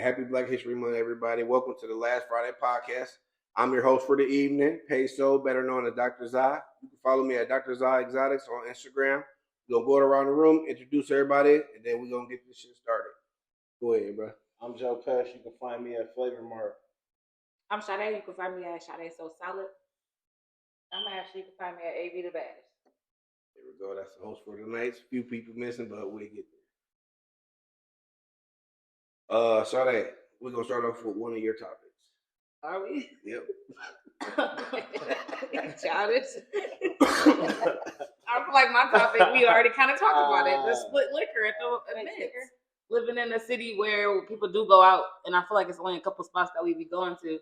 Happy Black History Month, everybody. Welcome to the Last Friday podcast. I'm your host for the evening, Peso, better known as Dr. Sade. You can follow me at Dr. Sade Exotics on Instagram. We're going to go around the room, introduce everybody, and then we're going to get this shit started. Go ahead, bro. I'm Joe Pesh. You can find me at Flavor Mart. I'm Sade. You can find me at Sade So Solid. I'm Ashley. You can find me at AB the Baddest. There we go. That's the host for tonight. A few people missing, but we'll get there. Sade, we're going to start off with one of your topics. Are we? Yep. Childish. I feel like my topic, we already kind of talked about it. The split liquor at the events. Living in a city where people do go out, and I feel like it's only a couple spots that we be going to,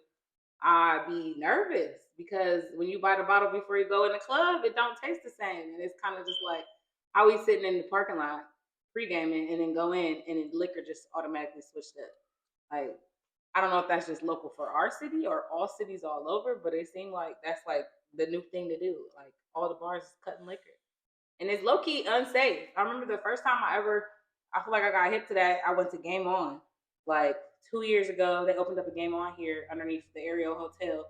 I'd be nervous because when you buy the bottle before you go in the club, it don't taste the same. And it's kind of just like how we sitting in the parking lot pre-gaming and then go in and then liquor just automatically switched up. Like, I don't know if that's just local for our city or all cities all over, but it seemed like that's like the new thing to do. Like all the bars is cutting liquor. And it's low-key unsafe. I remember the first time I feel like I got hip to that, I went to Game On. Like 2 years ago, they opened up a Game On here underneath the Ariel Hotel.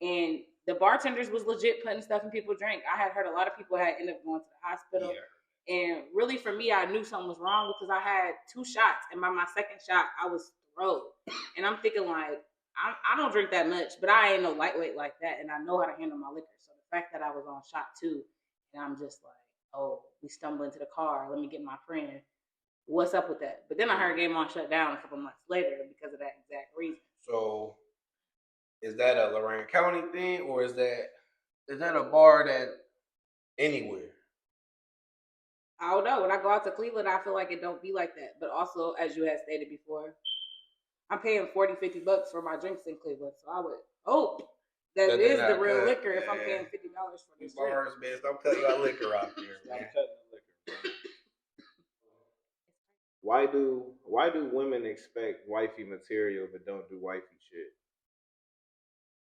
And the bartenders was legit putting stuff in people's drink. I had heard a lot of people had ended up going to the hospital. Yeah. And really for me, I knew something was wrong because I had 2 shots. And by my second shot, I was throwed. And I'm thinking like, I don't drink that much, but I ain't no lightweight like that. And I know how to handle my liquor. So the fact that I was on shot 2, and I'm just like, oh, we stumble into the car. Let me get my friend. What's up with that? But then I heard Game On shut down a couple months later because of that exact reason. So, is that a Lorain County thing, or is that a bar that anywhere? I don't know. When I go out to Cleveland, I feel like it don't be like that. But also, as you had stated before, I'm paying $40-$50 for my drinks in Cleveland, so I would hope that it is the real liquor if I'm paying $50 for this drink. Bars, man, stop cutting our liquor out there, man. Stop cutting the liquor. Why do women expect wifey material but don't do wifey shit?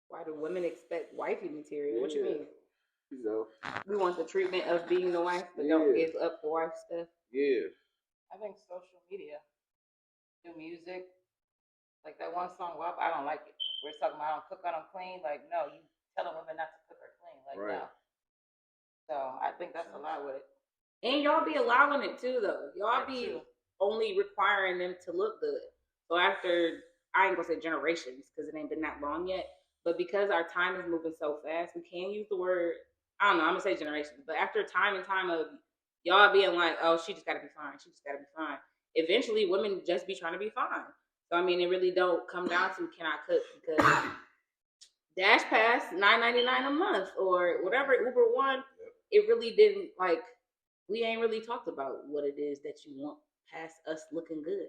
Why do women expect wifey material? What you mean? You know, we want the treatment of being the wife, but don't give up the wife stuff. Yeah. I think social media, do music, like that one song, WAP, I don't like it. We're talking about I don't cook, I don't clean. Like, no, you telling women not to cook or clean. Like, right. No. So I think that's a lot with it. And y'all be allowing it too, though. Y'all be only requiring them to look good. So after, I ain't gonna say generations because it ain't been that long yet, but because our time is moving so fast, we can't use the word, I don't know, I'm gonna say generations, but after time and time of y'all being like, oh, she just gotta be fine, she just gotta be fine, eventually women just be trying to be fine. So I mean, it really don't come down to can I cook, because Dash Pass $9.99 a month or whatever, Uber One, it really didn't, like, we ain't really talked about what it is that you want past us looking good.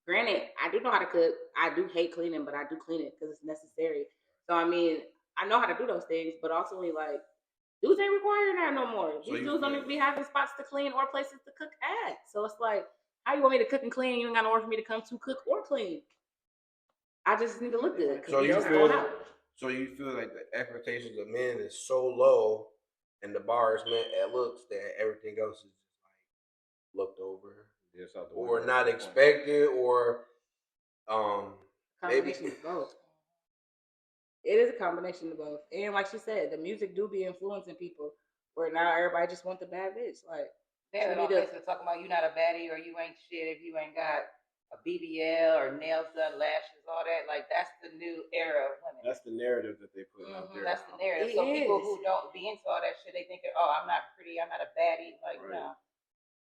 Granted, I do know how to cook. I do hate cleaning, but I do clean it because it's necessary. So I mean, I know how to do those things, but also like, dudes ain't requiring that no more. These dudes don't even be having spots to clean or places to cook at. So it's like, how you want me to cook and clean? You ain't got nowhere for me to come to cook or clean. I just need to look good. So you feel like the expectations of men is so low, and the bar is meant at looks that everything else is just like looked over, or not expected, or combination of both. It is a combination of both, and like she said, the music do be influencing people. Where now everybody just want the bad bitch. Like they don't listen to talking about you not a baddie or you ain't shit if you ain't got a BBL or nails done, lashes, all that. Like that's the new era of women. That's the narrative that they put out there. That's the narrative. So people who don't be into all that shit, they think, oh, I'm not pretty, I'm not a baddie. Like no.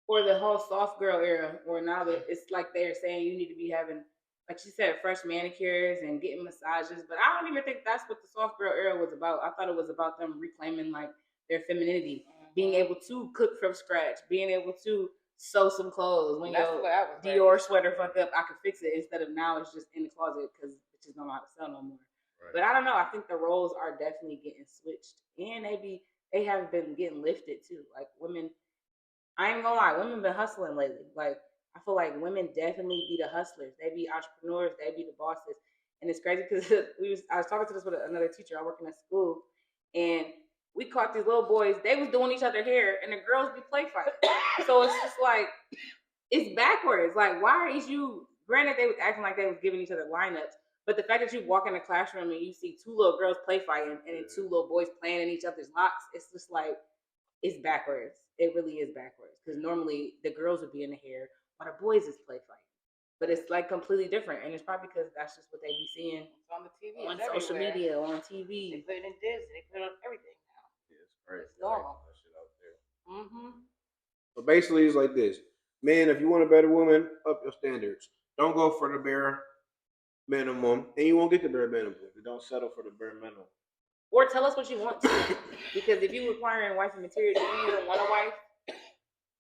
Or the whole soft girl era, where now that it's like they're saying you need to be having, like she said, fresh manicures and getting massages. But I don't even think that's what the soft girl era was about. I thought it was about them reclaiming like their femininity, being able to cook from scratch, being able to sew some clothes. When your Dior sweater fuck up, I could fix it instead of now it's just in the closet because bitches don't know how to sew no more. Right. But I don't know. I think the roles are definitely getting switched, and they have been getting lifted too. Like women. I ain't gonna lie, women been hustling lately. Like, I feel like women definitely be the hustlers. They be entrepreneurs. They be the bosses. And it's crazy because I was talking to this with another teacher. I working at school, and we caught these little boys. They was doing each other hair, and the girls be play fighting. So it's just like, it's backwards. Like, why is you granted, they was acting like they was giving each other lineups, but the fact that you walk in the classroom and you see two little girls play fighting and then two little boys playing in each other's locks, it's just like, it's backwards. It really is backwards. Because normally the girls would be in the hair while the boys is play fighting. But it's like completely different. And it's probably because that's just what they be seeing It's on the TV, on it's social everywhere. media, on They TV. put it in Disney. They put it on everything now. Yeah, it's crazy. It's normal. That shit out there. Mm-hmm. So basically, it's like this. Man, if you want a better woman, up your standards. Don't go for the bare minimum, and you won't get the bare minimum. Don't settle for the bare minimum. Or tell us what you want to. Because if you requiring wifey material, do you even want a wife?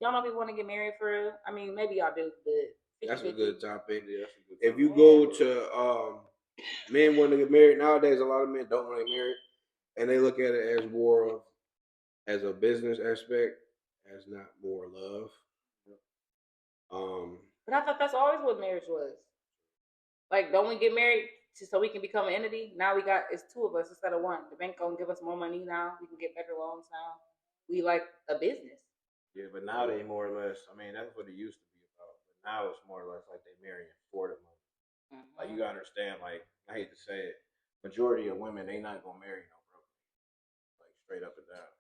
Y'all know people want to get married for real? I mean, maybe y'all do, but That's a good topic. Yeah, that's a good If topic. you go to men want to get married nowadays, a lot of men don't want to get married, and they look at it as more of as a business aspect, as not more love. But I thought that's always what marriage was. Like, don't we get married so we can become an entity? Now it's two of us instead of one. The bank gonna give us more money now. We can get better loans now. We like a business. Yeah, but now they more or less. I mean, that's what it used to be about. But now it's more or less like they marrying for the money. Mm-hmm. Like you gotta understand. Like I hate to say it, majority of women they not gonna marry no broke nigga. Like straight up and down.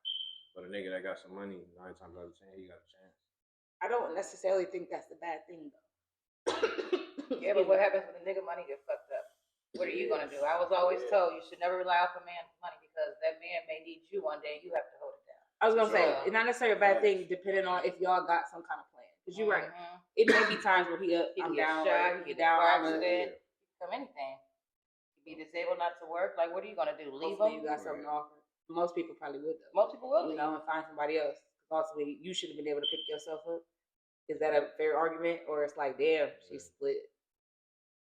But a nigga that got some money, 9 times out of 10, he got a chance. I don't necessarily think that's a bad thing though. Yeah, but what happens when the nigga money get fucked up? What are you gonna do? I was always told you should never rely off a man's money because that man may need you one day and you have to hold it down. I was gonna say it's not necessarily a bad thing depending on if y'all got some kind of plan. Because you're right. It may be times where he can I'm get down, shot, he he get get down, car I'm accident, become anything. You be disabled not to work. Like, what are you gonna do? Leave hopefully him? you got something to offer. Most people probably would though. Most people will You leave. know, and find somebody else. Ultimately, you should have been able to pick yourself up. Is that a fair argument, or it's like, damn, she split?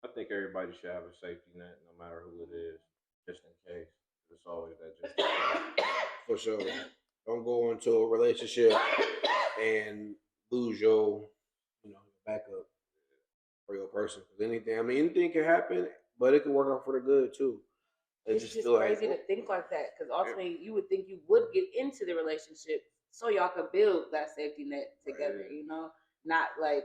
I think everybody should have a safety net, no matter who it is, just in case. It's always that just in case. For sure. Don't go into a relationship and lose your, backup for your person. Because anything can happen, but it can work out for the good too. It's just crazy to think like that because ultimately you would think you would get into the relationship so y'all could build that safety net together, not like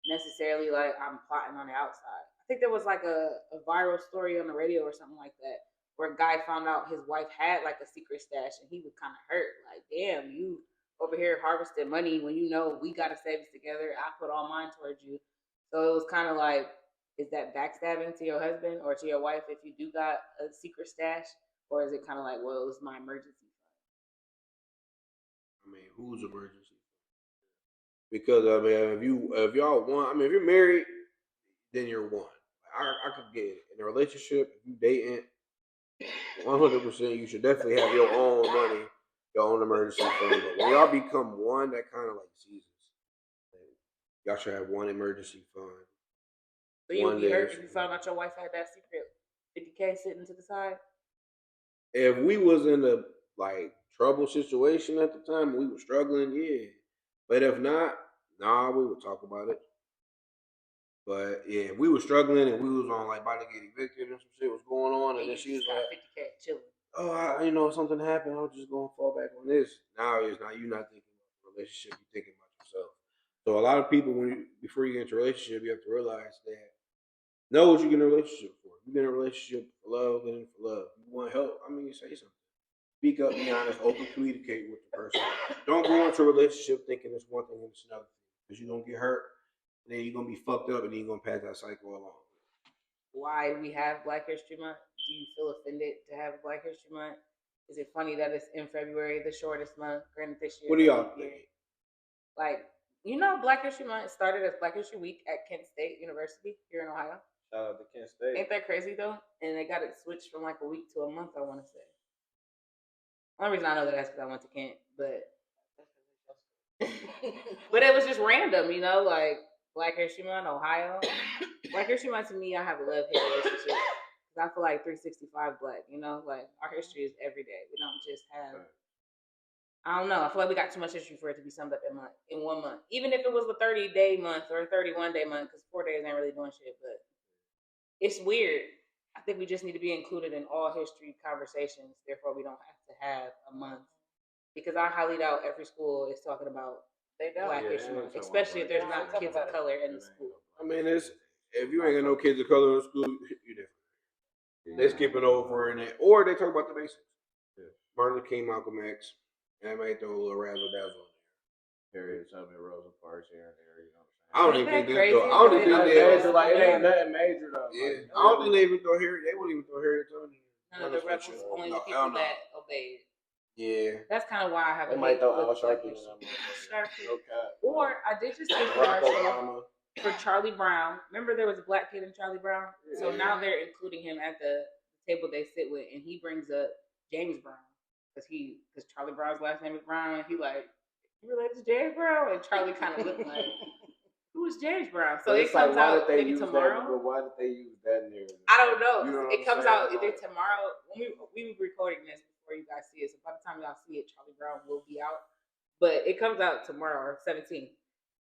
necessarily like I'm plotting on the outside. I think there was like a viral story on the radio or something like that where a guy found out his wife had like a secret stash and he was kind of hurt. Like, damn, you over here harvesting money when you know we got to save this together. I put all mine towards you. So it was kind of like, is that backstabbing to your husband or to your wife if you do got a secret stash? Or is it kind of like, well, it was my emergency fund? Who's emergency? Because if y'all want, if you're married, then you're one. I could get it. In a relationship, if you dating, 100%, you should definitely have your own money, your own emergency fund. But when y'all become one, that kind of like Jesus. Y'all should have one emergency fund. So you would be hurt if you found out your wife had that secret $50K sitting to the side? If we was in a trouble situation at the time, we were struggling, yeah. But if not, we would talk about it. But yeah, we were struggling and we was on about to get evicted and some shit was going on, and then she was like, $50K chilling. Oh, something happened. I was just gonna fall back on this. Now you're not thinking about the relationship, you're thinking about yourself. So a lot of people, before you get into a relationship, you have to realize that know what you get in a relationship for. You get in a relationship for love, get in for love. You want help, you say something. Speak up, be honest, open, communicate with the person. Don't go into a relationship thinking it's one thing and it's another thing. Because you're gonna get hurt, and then you're gonna be fucked up, and then you're gonna pass that cycle along. Why we have Black History Month? Do you feel offended to have Black History Month? Is it funny that it's in February, the shortest month? Granted, this year. What do y'all think? Black History Month started as Black History Week at Kent State University here in Ohio. Shout out to Kent State. Ain't that crazy though? And they got it switched from a week to a month, I want to say. The only reason I know that is because I went to Kent, but but it was just random, Black History Month, Ohio. Black History Month to me, I have a love-hate relationship. I feel like 365 Black, our history is every day. We don't just have, I don't know. I feel like we got too much history for it to be summed up in 1 month. Even if it was a 30-day month or a 31-day month, because 4 days ain't really doing shit, but it's weird. I think we just need to be included in all history conversations. Therefore, we don't have to have a month. Because I highly doubt every school is talking about Black History Month, especially if there's not kids of color in the school. if you ain't got no kids of color in school, you different. They skipping over and that, or they talk about the basics. Yeah. Martin Luther King, Malcolm X, and I might throw a little razzle dazzle on there. Harriet Tubman, Rosa Parks here and there. You know what I don't I'm even saying? think Crazy? they throw. I don't even think they. Major, like it ain't nothing major though. Yeah, Like, I don't think they even throw Harriet. They wouldn't even throw Harriet Tubman. None of the rebels, only the hell people no. that obeyed. Yeah. That's kind of why I have They a might hate throw with Al Black Sharpton in history. that motherfucker. No cap. Or I did just see a Barack commercial Obama. for Charlie Brown. Remember there was a black kid in Charlie Brown? So Yeah. now they're including him at the table they sit with, and he brings up James Brown because Charlie Brown's last name is Brown, and he like, you related to James Brown? And Charlie kind of looked like, who is James Brown? So it comes out maybe tomorrow. But why did they use that narrative? I don't know. You know It what I'm comes out saying? either tomorrow. When we were recording this before you guys see it, so by the time y'all see it, Charlie Brown will be out. But it comes out tomorrow, 17th,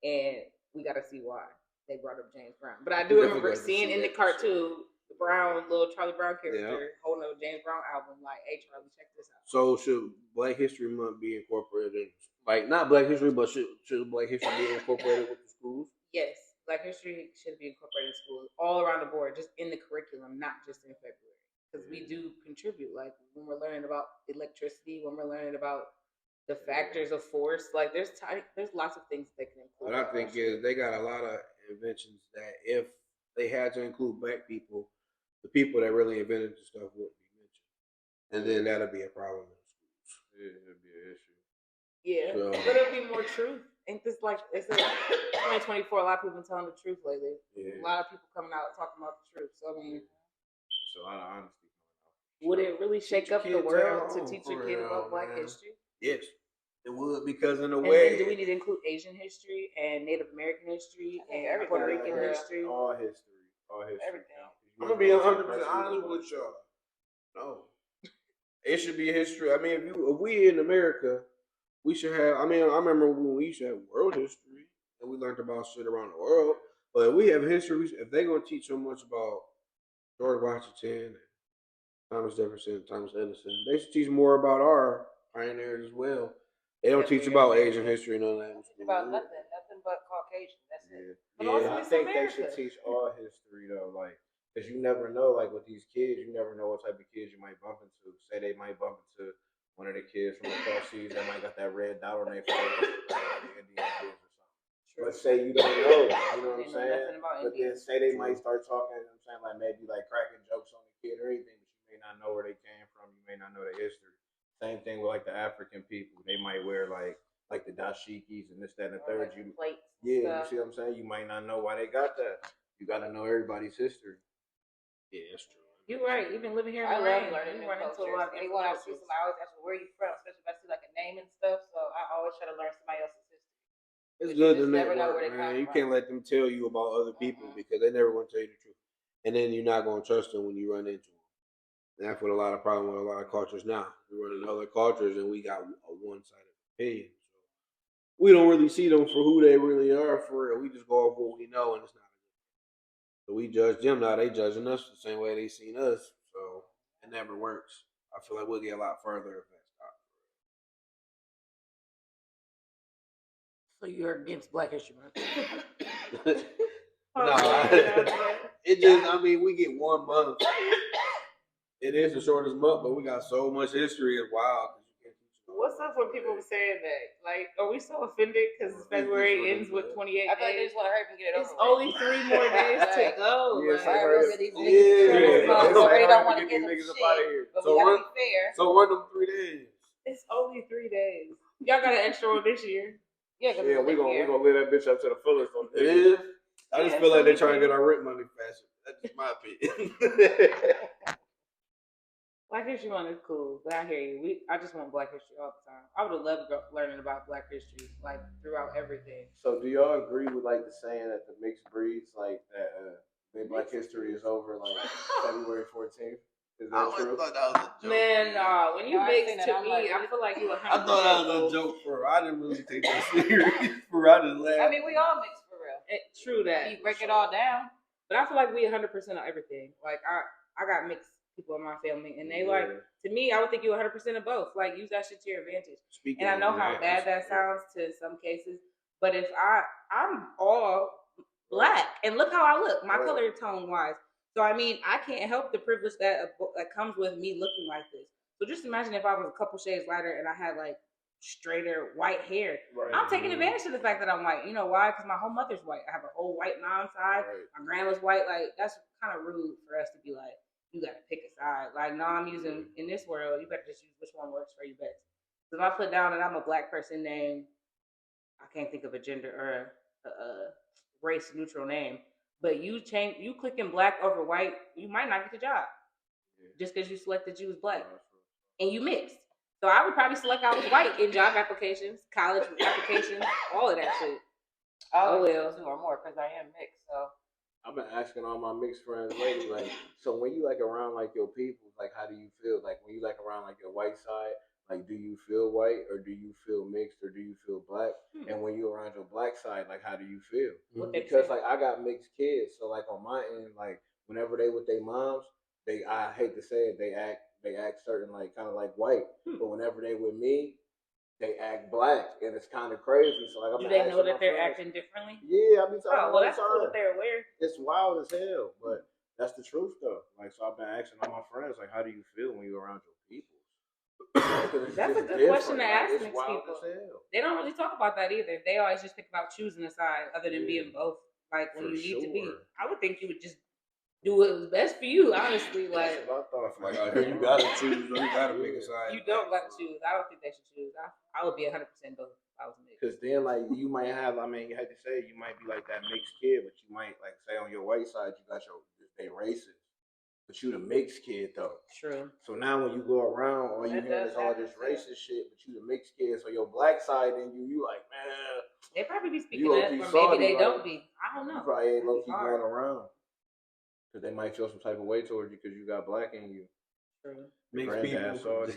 and we got to see why they brought up James Brown. But I do remember seeing in the cartoon the little Charlie Brown character holding up a James Brown album, like, "Hey Charlie, check this out." So should Black History Month be incorporated? Like not Black History, but should Black History be incorporated with the schools? Yes, Black History should be incorporated in schools all around the board, just in the curriculum, not just in February, because we do contribute. Like when we're learning about electricity, when we're learning about the factors of force, like there's lots of things they can include. What I think is they got a lot of inventions that if they had to include Black people, the people that really invented the stuff wouldn't be mentioned, and then that'll be a problem in schools. Yeah, it'd be an issue. Yeah, So, but it'll be more truth. Ain't this like it's 2024? A lot of people been telling the truth lately. Yeah. A lot of people coming out talking about the truth. So I mean, it's a lot of honesty. would it really shake up the world to teach a kid about Black history? Yes, it would, because in a And way, then do we need to include Asian history and Native American history and Puerto Rican history? All history. Everything. I'm gonna be 100% honest with y'all. No, it should be history. I mean, if we in America, we should have. I mean, I remember when we used to have world history and we learned about shit around the world. But if we have history, if they're gonna teach so much about George Washington, and Thomas Jefferson, Thomas Edison, they should teach more about our pioneers as well. They don't teach about Asian history and all that. About nothing but Caucasian. That's it. But also I it's think they America. should teach all history though, like, because you never know, like with these kids, you never know what type of kids you might bump into. Say they might bump into one of the kids from across seas that might got that red dot on their face, like the Indian kids or something. But say you don't know, you know what I'm saying? But then say they might start talking, you know what I'm saying, like maybe like cracking jokes on the kid or anything, but you may not know where they came from, you may not know their history. Same thing with like the African people. They might wear like the dashikis and this, that, and the third. You plates. you see what I'm saying? You might not know why they got that. You got to know everybody's history. Yeah, that's true. You're right. You've been living here in I the love rain. learning You new run into a cultures. lot of Anyone I different see somebody, I always ask them, where are you from? Especially if I see like a name and stuff. So I always try to learn somebody else's history. It's But good you to just never know network, where they man. come You from. can't let them tell you about other people because they never want to tell you the truth, and then you're not going to trust them when you run into them. And that's what a lot of problem with a lot of cultures now. We run into other cultures and we got a one-sided opinion. So we don't really see them for who they really are for real. We just go off what we know, and it's not. So we judge them now. They judging us the same way they seen us. So it never works. I feel like we'll get a lot further if that stops. So you're against Black History Month? It just, I mean, we get 1 month. It is the shortest month, but we got so much history. It's wild. What's up when people saying that? Like, are we so offended because February ends with 28 I feel like they days? just want to hurry up and get it over. It's only 3 more days to go. Yes, like, I heard it. These Yeah. niggas Yeah. don't want to Get get these them niggas up outta shit. here. But So we run- gotta be fair. So run them 3 days. It's only 3 days. Y'all got an extra one this year. Yeah, because Yeah, we're gonna live that bitch up to the fullest on It is. I just Yeah, feel like so they're we trying to can- get our rent money faster. That's just my opinion. Black History Month is cool, but I hear you. I just want Black history all the time. I would have loved learning about Black history, like throughout everything. So do y'all agree with like the saying that the mixed breeds, like that their Black history is over like February 14th? Is that true? thought that was a joke. Man, when you No, I mix seen it. to I'm me, like, I feel like you 100%. I thought that was a joke for her. I didn't really take that serious. For I just laughed. I mean, we all mix for real. True that. You break it all down. But I feel like we 100% on everything. Like I got mixed people in my family, and they like, to me, I would think you 100% of both. Like use that shit to your advantage. Speaking And I know of how bad that sounds to some cases, but if I'm all black, and look how I look, my Right. color tone wise. So I mean, I can't help the privilege that comes with me looking like this. So just imagine if I was a couple shades lighter and I had like straighter white hair. Right. I'm taking advantage of the fact that I'm white. You know why? Because my whole mother's white. I have a whole white mom's side. Right. My grandma's white. Like that's kind of rude for us to be like, you got to pick a side. Like, no, I'm using in this world. You better just use which one works for you best. So if I put down that I'm a black person named, I can't think of a gender or a race neutral name, but you clicking black over white, you might not get the job just because you selected you was black and you mixed. So I would probably select I was white in job applications, college applications, all of that shit. Oh well, 2 or more because I am mixed. So I've been asking all my mixed friends lately, like, so when you like around like your people, like how do you feel? Like when you like around like your white side, like do you feel white or do you feel mixed or do you feel black? And when you around your black side, like how do you feel? Because like I got mixed kids, so like on my end, like whenever they with their moms, I hate to say it, they act certain like kind of like white, but whenever they with me, they act black, and it's kind of crazy. So like, do they know that they're acting differently? Yeah, I mean, oh well, that's cool that they're aware. It's wild as hell, but that's the truth though. Like, so I've been asking all my friends, like, how do you feel when you're around your people? That's a good question to ask mixed people. They don't really talk about that either. They always just think about choosing a side, other than being both. Like when you need to be, I would think you would just do what was best for you, honestly. Like, I thought, like out here, you gotta choose. You gotta pick a side. You don't gotta choose. I don't think they should choose. I would be 100% both if I was mixed. Because then, like, you might have, I mean, you had to say, you might be like that mixed kid, but you might, like, say on your white side, you got they racist. But you the mixed kid, though. True. So now when you go around, all you hear is all this racist shit, but you the mixed kid. So your black side, and you like, man. They probably be speaking up, or maybe they don't be. I don't know. You probably ain't low-key going around. Because they might feel some type of way towards you because you got black in you. True. Mixed people.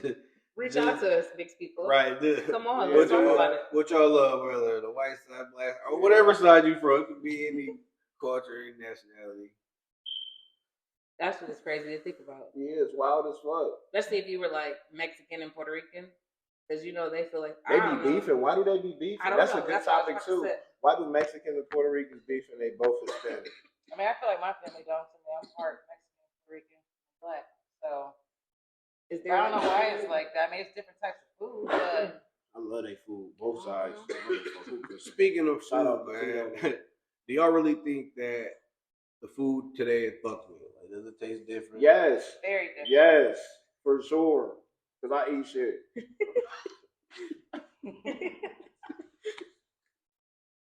Reach out to us, mixed people. Right. Come on, let's talk about it. What y'all love, whether the white side, black, or whatever side you from. It could be any culture, any nationality. That's what's crazy to think about. Yeah, it's wild as fuck. Especially if you were like Mexican and Puerto Rican. Because you know they feel like they be beefing. Why do they be beefing? That's a good topic too. Why do Mexicans and Puerto Ricans beef and they both Hispanic? I mean, I feel like my family don't. To me, I'm part Mexican, Puerto Rican, black. So I don't know why it's like that. I mean, it's different types of food, but I love their food, both sides. Speaking of food, man, do y'all really think that the food today is fuck with? Like, does it taste different? Yes. Very different. Yes, for sure. Because I eat shit.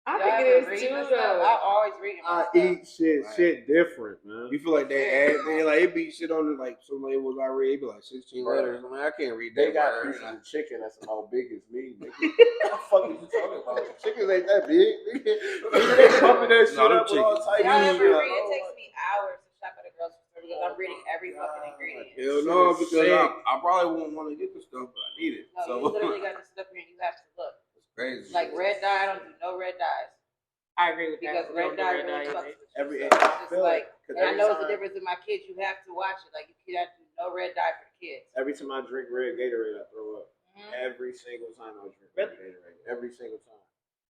I think it is too, though. I always read I eat shit different, man. You feel like they be shit on it, like some labels I read, it be like 16 letters. I mean, I can't read that. They got pieces of chicken that's about big as me. What the fuck are you talking about? Chickens ain't that big. They pumping that shit up with all types of shit. It takes me hours to shop at a grocery store because I'm reading every fucking ingredient. Hell no, because I probably wouldn't want to get the stuff, but I need it. No, you literally got the stuff here and you have to look. Crazy. Like red dye, I don't do no red dyes. I agree with because that. Red dye really fucks with you. And I know it's the difference with my kids. You have to watch it. Like you have to do no red dye for the kids. Every time I drink red Gatorade, I throw up. Every single time I drink red Gatorade. Every single time.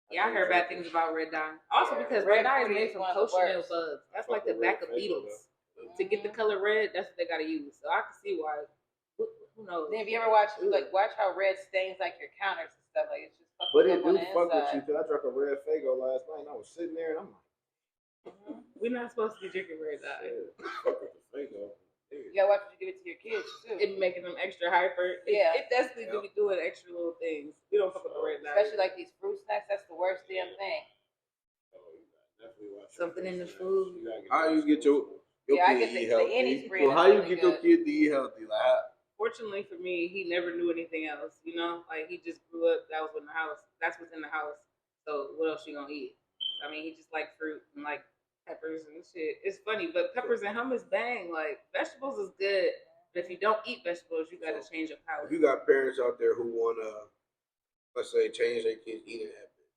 Yeah, I heard bad things about red dye. Also because red dye is made from cochineal bugs. That's like the back of beetles. To get the color red, that's what they gotta use. So I can see why. Who knows? Then if you ever watch how red stains like your counters and stuff, like it's just but it do fuck with you because I drank a red Fago last night and I was sitting there and I'm like, we're not supposed to be drinking red dye. Fuck with the Fago. You gotta watch what you give it to your kids too. It making them extra hyper. Yeah, it definitely do be doing extra little things. We don't fuck with the red dye. Especially like these fruit snacks. That's the worst damn thing. Something in the food. How you get your kid I get the Annie's brand. How you get your kid to eat healthy? Like, fortunately for me, he never knew anything else. You know, like he just grew up. That was in the house. That's what's in the house. So what else you gonna eat? I mean, he just like fruit and like peppers and shit. It's funny, but peppers and hummus, bang. Like vegetables is good, but if you don't eat vegetables, you gotta change your palate. If you got parents out there who wanna, let's say, change their kids' eating habits.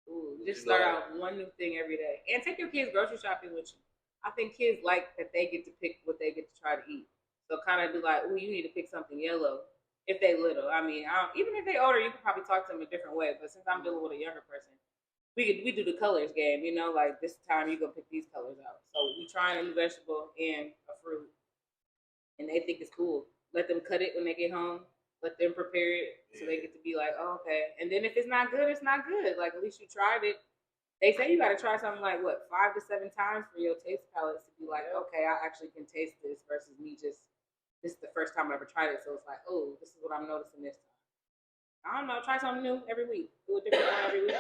Ooh, just start out one new thing every day, and take your kids grocery shopping with you. I think kids like that they get to pick what they get to try to eat. So kind of be like, oh, you need to pick something yellow if they little. I mean, even if they older, you can probably talk to them a different way. But since I'm dealing with a younger person, we do the colors game, you know, like this time you gonna pick these colors out. So we trying a new vegetable and a fruit, and they think it's cool. Let them cut it when they get home. Let them prepare it so they get to be like, oh, okay. And then if it's not good, it's not good. Like at least you tried it. They say you got to try something like what 5 to 7 times for your taste palates to be like, okay, I actually can taste this versus me just this is the first time I ever tried it, so it's like, oh, this is what I'm noticing this time. I don't know. Try something new every week. Do a different one every week.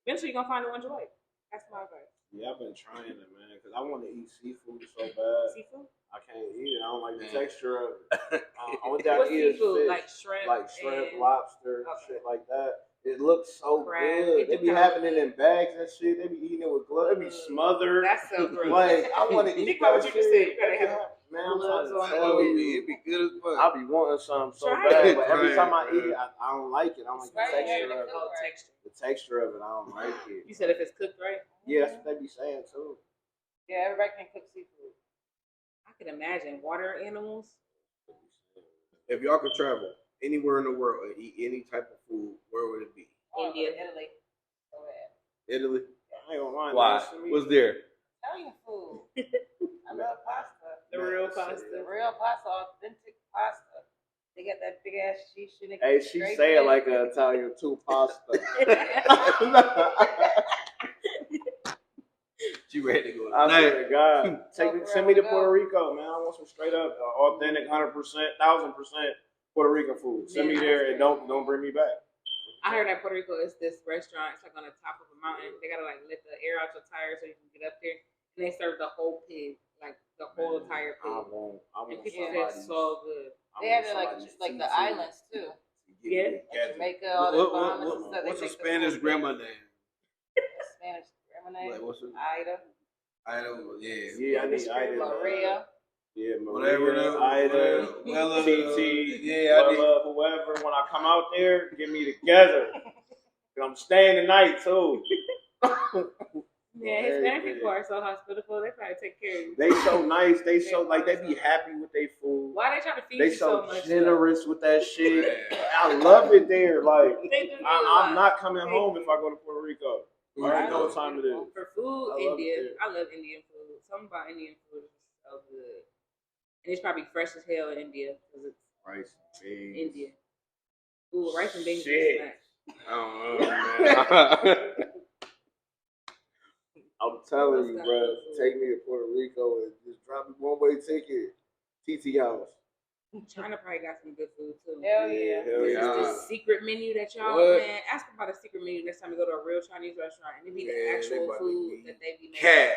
Eventually, you're gonna find the one you like. That's my advice. Yeah, I've been trying it, man, because I want to eat seafood so bad. Seafood? I can't eat it. I don't like the texture of it. Only thing I What eat is seafood? fish, Like shrimp, and... lobster, shit like that. It looks so crab. good. They be having it in bags and shit. They be eating it with gloves. They be smothered. That's so gross. Like I want to eat Think about that what you just said. shit. You gotta have Man, I'm trying to gloves on tell it. you. It'd be good as fuck. I be wanting some so Try bad, it. but every Try time I it, eat it, I don't like it. I don't like the texture of it. Texture. The texture of it, I don't like it. You said if it's cooked right. Yeah, that's what they be saying too. Yeah, everybody can cook seafood. I can imagine water animals. If y'all could travel anywhere in the world and eat any type of food, where would it be? India. Italy. So bad. Italy. I ain't gonna lie. Why? Man, What's there? Italian food. I love pasta. The real The pasta. real pasta, authentic pasta. They got that big ass cheese shit. Hey, she say it like an Italian too, pasta. She ready to go. I swear to God. Send me to Puerto Rico, man. I want some straight up, authentic, 100%, 1000% Puerto Rican food. Send me there and don't bring me back. I heard that Puerto Rico is this restaurant. It's like on the top of a mountain. They gotta like let the air out your tires so you can get up there. And they serve the whole pig, like the whole entire pig. I want and people say it's so good. They have it like the islands too. Yeah. Jamaica, all the Bahamas and stuff. What's a Spanish grandma name? Spanish grandma name? Like, what's it? Ida. Ida, yeah. Yeah, I need Ida. Maria. Yeah, Whatever. Ida, Well, TT, yeah, I need. whoever. When I come out there, get me together. I'm staying the night too. Yeah, Hispanic people are so hospitable. They probably take care of you. They so nice. They so like they be happy with their food. Why they trying to feed They you so so much? generous with that shit. I love it there. Like They do I'm not coming home if I go to Puerto Rico. I already know what time it is. For food, I love India. it. I love Indian food. Something about Indian food is so good. And it's probably fresh as hell in India because it's Rice and beans. India. Ooh, rice and beans. Shit. I don't know, man. I'm telling you, bro. Take me to Puerto Rico and just drop me one-way ticket. TT house. China probably got some good food too. Hell yeah. Hell This yeah. is this secret menu that y'all, What? man, ask about a secret menu next time you go to a real Chinese restaurant and it be the Man, actual they about to food be that they be making. Cat.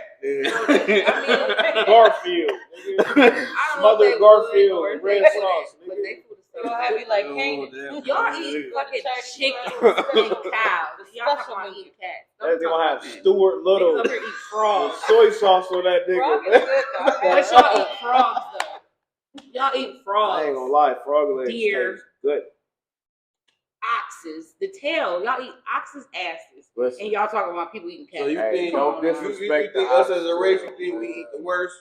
Garfield. I don't know if Smothered they Garfield, would or if red they sauce, wouldn't, but they food is so You'll have good. you like Oh, Canaan. damn. Y'all eat fucking Chinese chickens food. and cows. Y'all talking about eating cats. They're Don't gonna talk have about Stuart niggas Little up here eat with frogs. soy sauce on that nigga. Frog is good though. But y'all eat frogs though. Y'all eat frogs. I ain't gonna lie, frog legs Deer. taste good. Oxes, the tail. Y'all eat oxes' asses. Listen, And y'all talking about people eating cats. So you hey, think don't you disrespect think the us as a oxen, race? You man. think we eat the worst?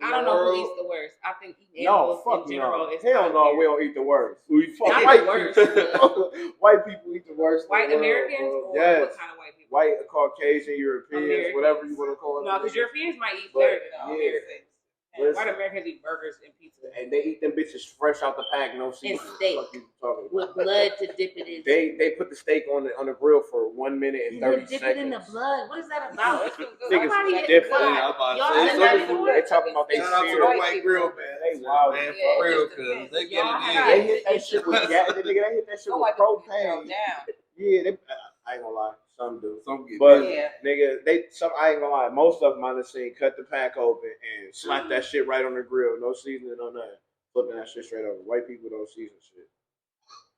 I don't know who eats the worst. I think eating no, animals fuck in general no. is Hell kinda no, weird. we don't eat the worst. We Fuck Not white the worst. people. White people eat the worst. in White the world, Americans bro. or Yes. what kind of white people? White, Caucasian, Europeans, Americans. whatever you want to call it. No, because Europeans might eat But, better than yeah. Americans. Listen. White Americans eat burgers and pizza And they eat them bitches fresh out the pack, no seasoning. steak. Fuck you talking about. with blood to dip it in. They put the steak on the grill for 1 minute and 30 dip seconds. it in the blood. What is that about? Niggas Somebody is hit different. God. Yeah, I'm about to Y'all say, done some that people- before? They talking about they Shout out to the cereal. white grill, man. They wild. Man, Yeah, for it real, just cause depends. they get Y'all it got They in. hit that shit with gas. They hit that shit with propane. Down. Yeah, they, I ain't gonna lie, some do. Some get But busy. Yeah. nigga, I ain't gonna lie. Most of them I done seen cut the pack open and slap that shit right on the grill, no seasoning, no nothing, flipping that shit straight over. White people don't season shit.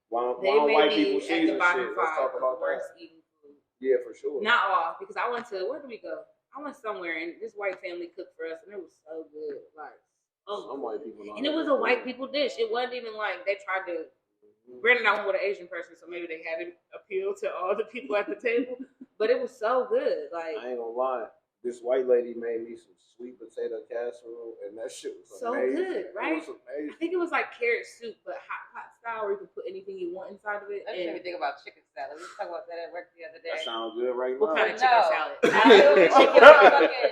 Why They don't may white be people at season the bottom shit? Let's five talk of about worst that. eating food. Yeah, for sure. Not all, because I went to, where did we go? I went somewhere and this white family cooked for us and it was so good. Like, Some white people know and it how was to a white cook. people dish. It wasn't even like they tried to. Granted, I went with an Asian person, so maybe they had it appeal to all the people at the table. But it was so good. Like, I ain't gonna lie. this white lady made me some sweet potato casserole, and that shit was So amazing. good, right? It was amazing. I think it was like carrot soup, but hot pot style, where you can put anything you want inside of it. That made me think about chicken salad. We talked about that at work the other day. That sounds good right What now. kind of chicken salad?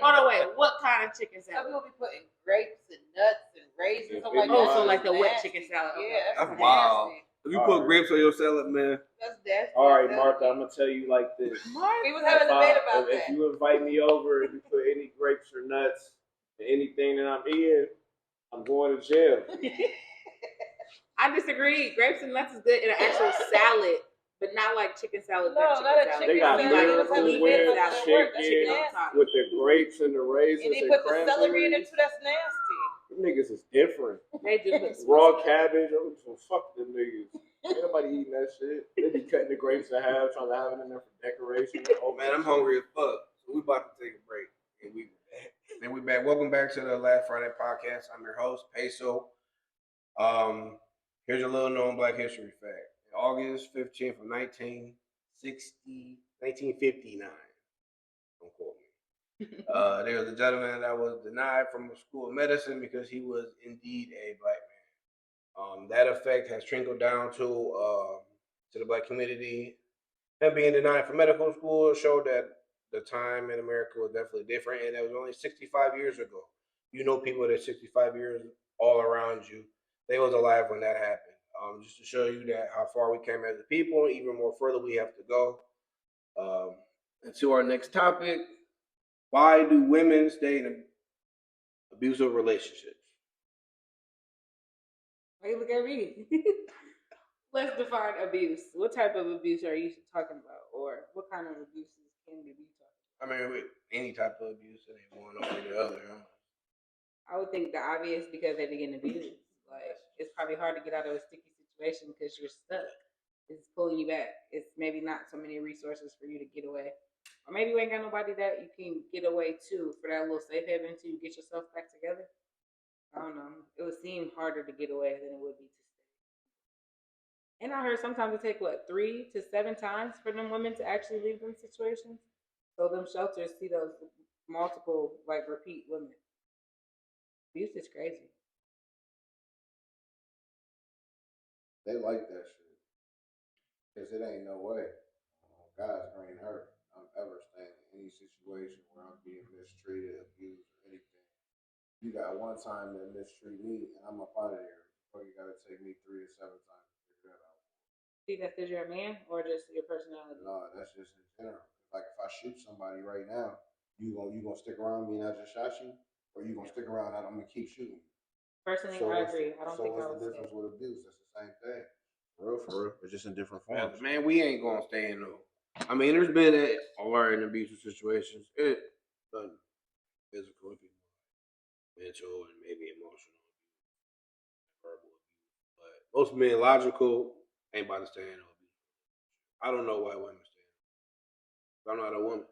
Hold on, wait. What kind of chicken Some salad? people be putting grapes and nuts and raisins. I'm like, Oh, that's so like the wet nasty. chicken salad. Okay. Yeah, That's wild. nasty. If you put grapes on your salad, man. That's nasty. All right, Martha, I'm gonna tell you like this. We was having a debate about If that. you invite me over and you put any grapes or nuts in anything that I'm eating, I'm going to jail. I disagree. Grapes and nuts is good in an actual salad, but not like chicken salad. No, not a chicken They got salad. Miracle Whip chicken on with the grapes and the raisins And and, they put the celery in cranberries. it too. That's nasty. Them niggas is different. They do put Raw cabbage. I'm so fuck them niggas. Ain't nobody eating that shit. They be cutting the grapes in half, trying to have it in there for decoration. Oh man, I'm hungry as fuck. So we about to take a break, and we back. Welcome back to the Last Friday podcast. I'm your host, Peso. Here's a little known Black history fact. August 15th of 1959. Don't quote me. There was a gentleman that was denied from a school of medicine because he was indeed a black man. That effect has trickled down to the black community. Him being denied from medical school showed that the time in America was definitely different, and that was only 65 years ago. You know, people that 65 years all around you, they was alive when that happened. Just to show you that how far we came as a people, even more further we have to go. And to our next topic, why do women stay in abusive relationships? Why you look at me? Let's define abuse. What type of abuse are you talking about, or what kind of abuses can we be talking about? I mean, with any type of abuse, it ain't one over the other. Huh? I would think the obvious, because they begin abused. Like, it's probably hard to get out of a sticky situation because you're stuck. It's pulling you back. It's maybe not so many resources for you to get away. Or maybe you ain't got nobody that you can get away to for that little safe haven until you get yourself back together. I don't know. It would seem harder to get away than it would be to stay. And I heard sometimes it take 3 to 7 times for them women to actually leave them situations. So them shelters see those multiple repeat women. Abuse is crazy. They like that shit. Because it ain't no way. God's green earth. I'm ever staying in any situation where I'm being mistreated, abused, or anything. You got one time that mistreat me, and I'm up out of there. Or you gotta take me 3 to 7 times to figure that out. See, that's because you're a man, or just your personality? No, that's just in general. Like if I shoot somebody right now, you gonna stick around me and I just shot you, or you gonna stick around and I'm gonna keep shooting. Personally, I agree. I don't think I would. So what's the difference with abuse? That's the same thing. For real. It's just in different forms. Man, we ain't gonna stay in no. I mean, there's been a lot in abusive situations. Physical, mental, and maybe emotional, verbal abuse. But most men logical ain't about to stay in no abuse. I don't know why women stay in. I'm not a woman.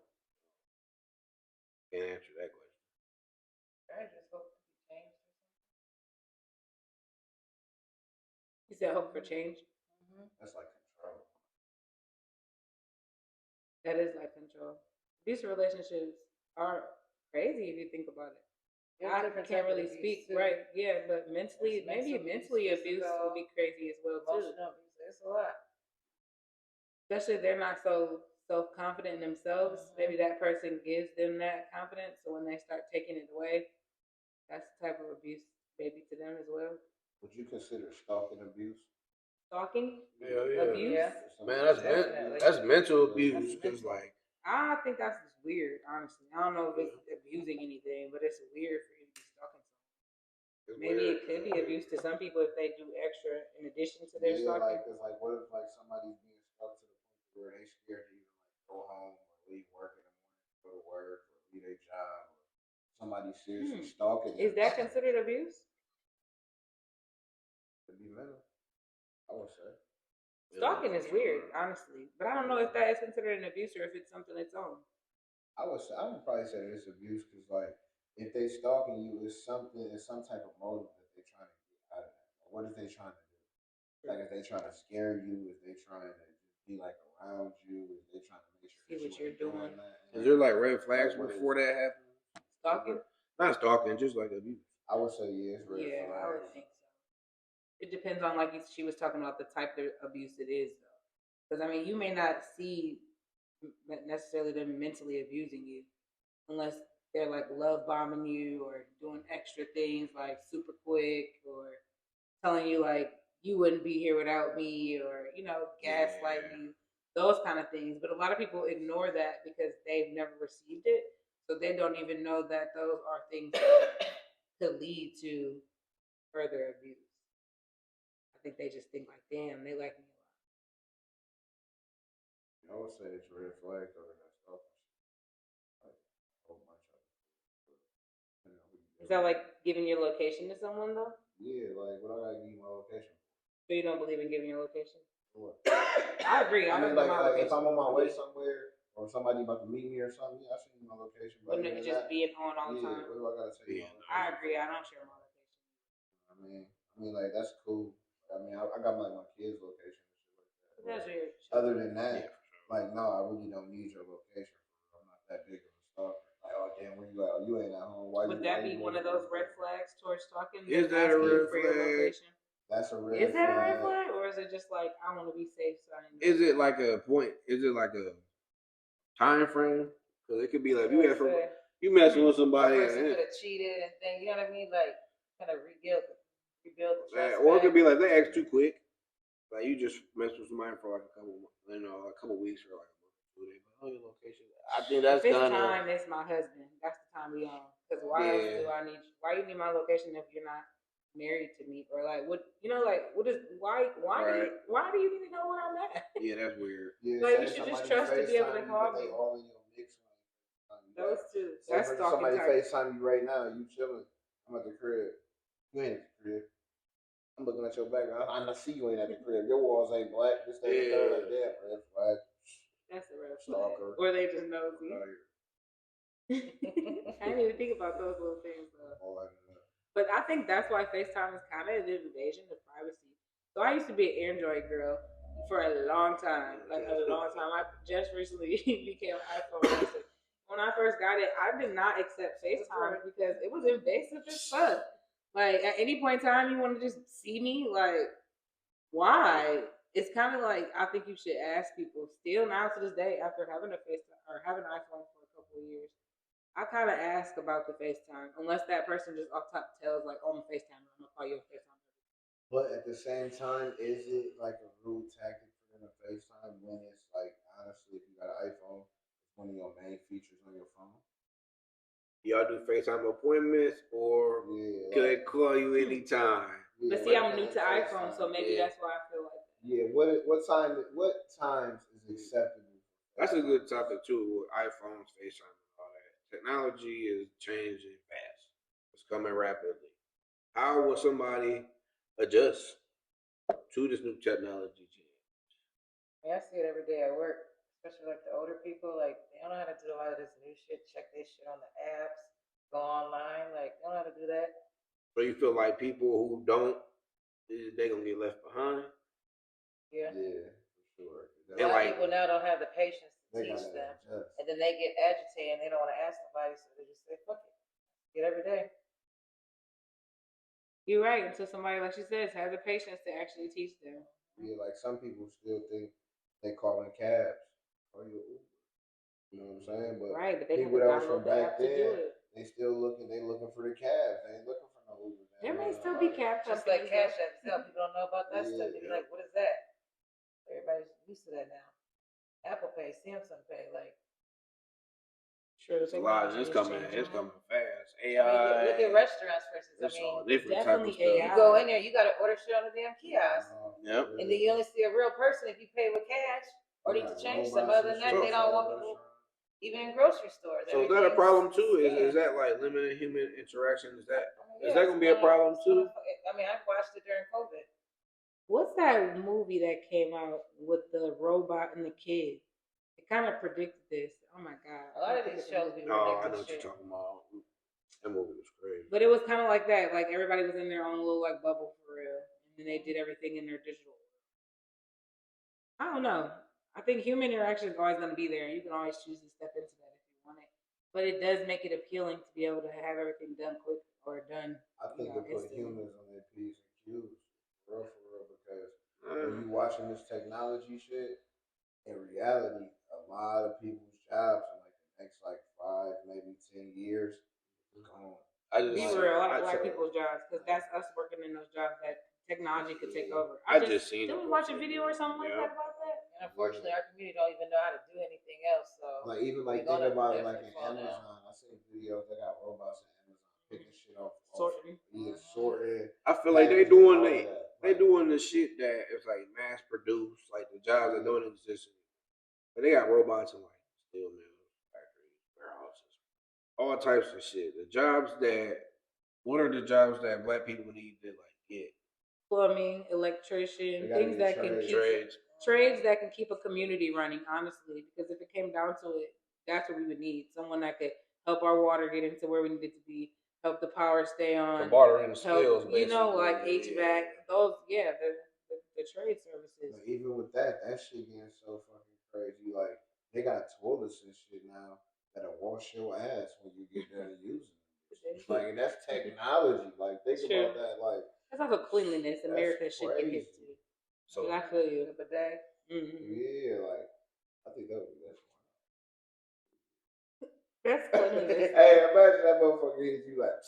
Can't answer that question. I just hope to be changed. You said hope for change. That's like control. That is like control. Abusive relationships are crazy if you think about it. I can't really speak, right? Yeah, but mentally, maybe mentally abuse would be crazy as well too. It's a lot. Especially if they're not so self-confident in themselves. Maybe that person gives them that confidence, so when they start taking it away, that's the type of abuse maybe to them as well. Would you consider stalking abuse? Stalking? Yeah. Abuse? Yeah. Man, that's mental abuse. Cause I think that's just weird, honestly. I don't know if it's abusing anything, but it's weird for you to be stalking someone. Maybe it could be abuse to some people if they do extra in addition to their stalking. What if somebody's being stalked to the point where they scared to even go home or leave work in the morning, go to work or leave their job, or somebody seriously stalking them? Is that considered abuse? Could be mental, I would say. Stalking is weird, honestly, but I don't know if that is considered an abuse or if it's something its own. I would probably say it's abuse because if they stalking you, it's some type of motive that they're trying to get out of that. What is they trying to do? Like if they trying to scare you, if they trying to just be around you, if they trying to make sure. See, see what you're doing. Is there like red flags before that happens? Stalking? Not stalking, just like abuse. I would say yes, red flags. Yeah, I would think so. It depends on, like she was talking about, the type of abuse it is, though. Because I mean, you may not see necessarily them mentally abusing you, unless they're like love bombing you or doing extra things like super quick, or telling you like you wouldn't be here without me, or gaslighting you, those kind of things. But a lot of people ignore that because they've never received it, so they don't even know that those are things that could lead to further abuse. I think they just think like, damn, they like me a lot. I would say it's red flag though, that stuff. Like a whole bunch of it. Is that like giving your location to someone though? Yeah, like what I gotta give you my location. So you don't believe in giving your location? What? I agree. I mean, like if I'm on my way somewhere or somebody about to meet me or something, yeah, I send you my location. But it just being on all the time. What do I gotta tell you? I agree. I don't share my location. I mean, like that's cool. I mean, I got like my kids' location and shit like that. That's weird. Other than that, like no, I really don't need your location. I'm not that big of a stalker. Like, oh damn, where you at? You ain't at home. Would that be one of those red flags towards stalking? Is that a red flag? That's a red flag. Is that a red flag, or is it just like I want to be safe? So is it like a point? Is it like a time frame? Because it could be like you messing with somebody, that person could have cheated and thing. You know what I mean? Like kind of rebuild the trust. Or it could be like they act too quick. Like you just mess with somebody for like a couple weeks or like a month or 2 days. Oh, your location. I think that's kind of time. It's my husband. That's the time we on. Because why else do I need? Why you need my location if you're not married to me? Or like what? Like what is? Why do you need to know where I'm at? Yeah, that's weird. Yeah, like you should just trust to be able to call me. All in your mix. Those two. That's stalking. Somebody FaceTime you right now. You chilling. I'm at the crib. You ain't at the crib. I'm looking at your back. I see you ain't at the crib. Your walls ain't black. This thing like that. Red flag. That's a red flag. Or they just nosy. I didn't even think about those little things though. But I think that's why FaceTime is kind of an invasion of privacy. So I used to be an Android girl for a long time. Like a long time. I just recently became an iPhone person. When I first got it, I did not accept FaceTime because it was invasive as fuck. Like at any point in time, you want to just see me? Like, why? It's kind of like I think you should ask people. Still now to this day, after having a FaceTime or having an iPhone for a couple of years, I kind of ask about the FaceTime, unless that person just off top tells like, "Oh, I'm FaceTime. I'm gonna call you on FaceTime." But at the same time, is it like a rude tactic for them to FaceTime when it's like honestly, if you got an iPhone, it's one of your main features on your phone? Y'all do FaceTime appointments, or can they call you anytime? Yeah, but see, I'm new to iPhone, so maybe that's why I feel like that. Yeah, what times is acceptable? That's a good topic too, with iPhones, FaceTime, and all that. Technology is changing fast. It's coming rapidly. How will somebody adjust to this new technology change? I see it every day at work. Especially like the older people, like they don't know how to do a lot of this new shit. Check their shit on the apps, go online. Like they don't know how to do that. So you feel like people who don't, they gonna get left behind? Yeah, for sure. A lot of people now don't have the patience to teach them, and then they get agitated and they don't want to ask somebody, so they just say fuck it, get every day. You're right. Until somebody, like she says, has the patience to actually teach them. Yeah, like some people still think they calling cabs. Or you Uber. You know what I'm saying? But right, but they people that was from back then, they still looking for the cabs. They ain't looking for no Uber. There may still be cab companies. Just like Cash App itself, people don't know about that stuff. They be like, what is that? Everybody's used to that now. Apple Pay, Samsung Pay, like true. It's a lot. It's coming fast. AI. Look at restaurants for instance. Different type of stuff. You go in there, you gotta order shit on the damn kiosk. Yep. And then you only see a real person if you pay with cash. Or need to change some. Other than that, they don't want people, even in grocery stores. So is that a problem too? Is that like limited human interaction? Is that gonna be a problem too? I mean, I watched it during COVID. What's that movie that came out with the robot and the kid? It kind of predicted this. Oh my god! A lot of these shows be I know what you're talking about. That movie was crazy. But it was kind of like that. Like everybody was in their own little like bubble for real, and then they did everything in their digital. I don't know. I think human interaction is always going to be there, and you can always choose to step into that if you want it. But it does make it appealing to be able to have everything done quick or done. I think it put instantly. humans on their P's and Q's, for real, because when you watching this technology shit, in reality, a lot of people's jobs in like the next like 5, maybe 10 years gone. Be real, I like people's jobs because that's us working in those jobs that technology could take over. I just seen. Didn't we watch a video or something like that about that? And unfortunately, our community don't even know how to do anything else. So like even like think about it, like in Amazon, I seen videos they got robots in Amazon picking shit off, sorting. Sorting. I feel like they doing the shit that is like mass produced, like the jobs that don't exist. But they got robots in like steel mills, factories, warehouses, all types of shit. The jobs that, what are the jobs that black people need to like get? Plumbing, electrician, things that can keep trades that can keep a community running. Honestly, because if it came down to it, that's what we would need. Someone that could help our water get into where we need it to be, help the power stay on, the bartering skills, help, like HVAC, those, the trade services. But even with that shit getting so fucking crazy. Like they got toilets and shit now that'll wash your ass when you get done using it. Like and that's technology. Like think about that. Like that's also cleanliness. America should get hit too. So I feel you. But that, yeah, like I think that would be best. That's cleanliness. Hey, imagine that motherfucker hit you like.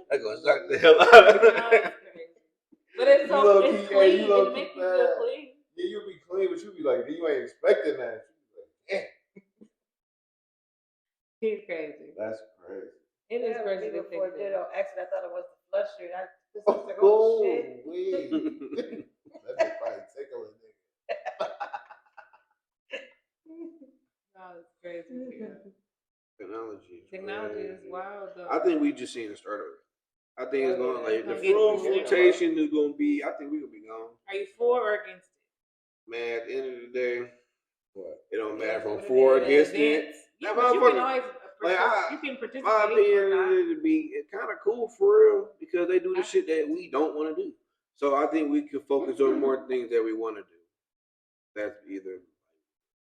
That gonna suck the hell out of it. But it's so it's clean. It makes you feel clean. Yeah, you'll be clean, but you'll be like, you ain't expecting that. Like, he's crazy. That's crazy. It is crazy to think that. Actually, I thought it was the flusher. I just was like, oh shit. That be probably tickling nigga. Oh, it's crazy. Technology is wild though. I think we just seen the start of it. I think it's going like the fruitation is gonna be. I think we gonna be gone. Are you for or against it? Man, at the end of the day, it don't matter if I'm for or against it. Yeah, but you can always you can participate. My opinion would be kind of cool for real because they do the shit that we don't want to do. So I think we could focus on more things that we want to do. That's either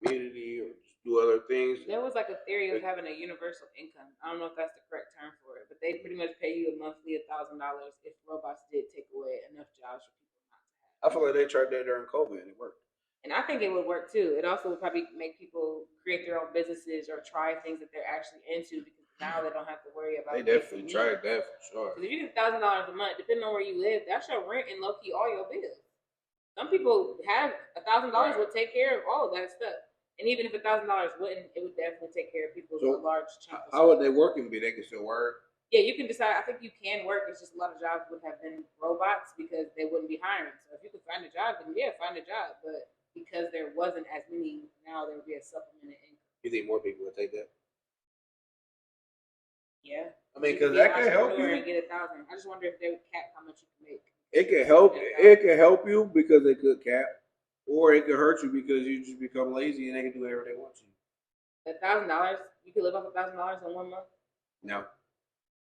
community or just do other things. There was like a theory of having a universal income. I don't know if that's the correct term for it, but they pretty much pay you a monthly $1,000 if robots did take away enough jobs for people not to have. I feel like they tried that during COVID and it worked. And I think it would work too. It also would probably make people create their own businesses or try things that they're actually into because now they don't have to worry about. They definitely tried that for sure. Because if you get $1,000 a month, depending on where you live, that's your rent and low key all your bills. Some people have $1,000 would take care of all of that stuff. And even if $1,000 wouldn't, it would definitely take care of people's large chunk. How would they work and be? They can still work. Yeah, you can decide. I think you can work. It's just a lot of jobs would have been robots because they wouldn't be hiring. So if you could find a job, then yeah, find a job. But because there wasn't as many, now there would be a supplemented income. You think more people would take that? Yeah. I mean, because that can help you. And get 1,000. I just wonder if they would cap how much you can make. It can help. It can help you because they could cap. Or it could hurt you because you just become lazy and they can do whatever they want to. $1,000, you could live off $1,000 in 1 month? No.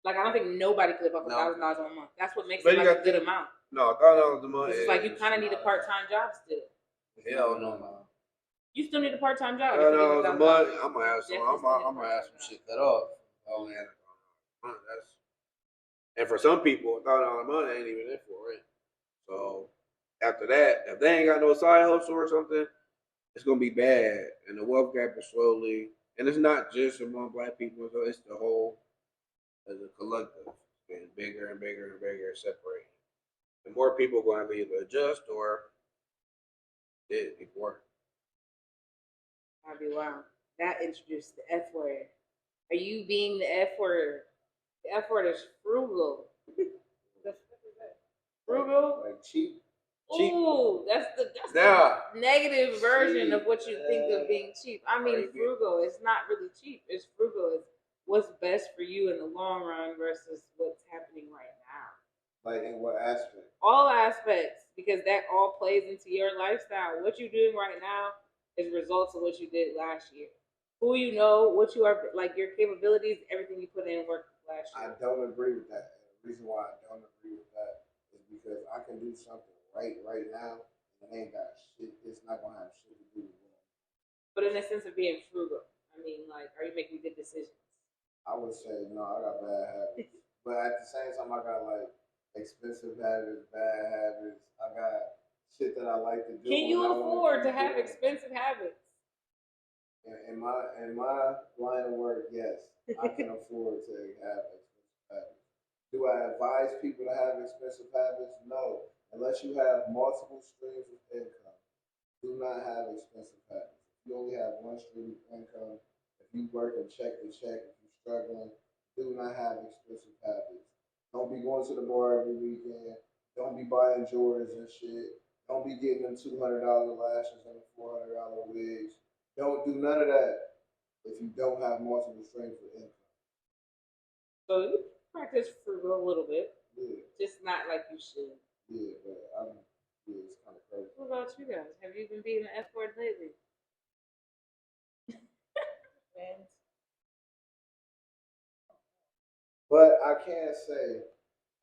Like, I don't think nobody could live off $1,000 in 1 month. That's what makes it like a good amount. No, $1,000 a month. It's like you kind of need a part-time job still. Hell no. You still need a part-time job. $1,000 a month. I'm gonna have some shit cut off. Oh man, and for some people, $1,000 a month ain't even in for rent. So after that, if they ain't got no side hustle or something, it's gonna be bad. And the wealth gap is slowly, and it's not just among black people, so it's the whole as a collective getting bigger and bigger and bigger and separating. And more people are gonna have to either adjust or it before. That'd be wild. That introduced the F word. Are you being the F word? The F word is frugal. Frugal? Like cheap. Ooh, that's the negative version of what you think of being cheap. I mean, frugal. It's not really cheap. It's frugal. It's what's best for you in the long run versus what's happening right now. Like in what aspect? All aspects, because that all plays into your lifestyle. What you're doing right now is results of what you did last year. Who you know, what you are, like your capabilities, everything you put in work last year. I don't agree with that. And the reason why I don't agree with that is because I can do something right now and they ain't got shit. It's not gonna have shit to do with it. But in the sense of being frugal, I mean, like, are you making good decisions? I would say no. I got bad habits, but at the same time, I got like expensive habits, bad habits. I got shit that I like to do. Can you afford to have expensive habits? In my line of work, yes, I can afford to have expensive habits. Do I advise people to have expensive habits? No, unless you have multiple streams of income. Do not have expensive habits. If you only have one stream of income, if you work and check to check, if you're struggling, do not have expensive habits. Don't be going to the bar every weekend. Don't be buying Jordans and shit. Don't be getting them $200 lashes and the $400 wigs. Don't do none of that if you don't have multiple streams of income. So you practice frugal a little bit, Yeah, just not like you should. yeah, but yeah, it's kind of crazy. What about you guys? Have you been being an F word lately? But I can say,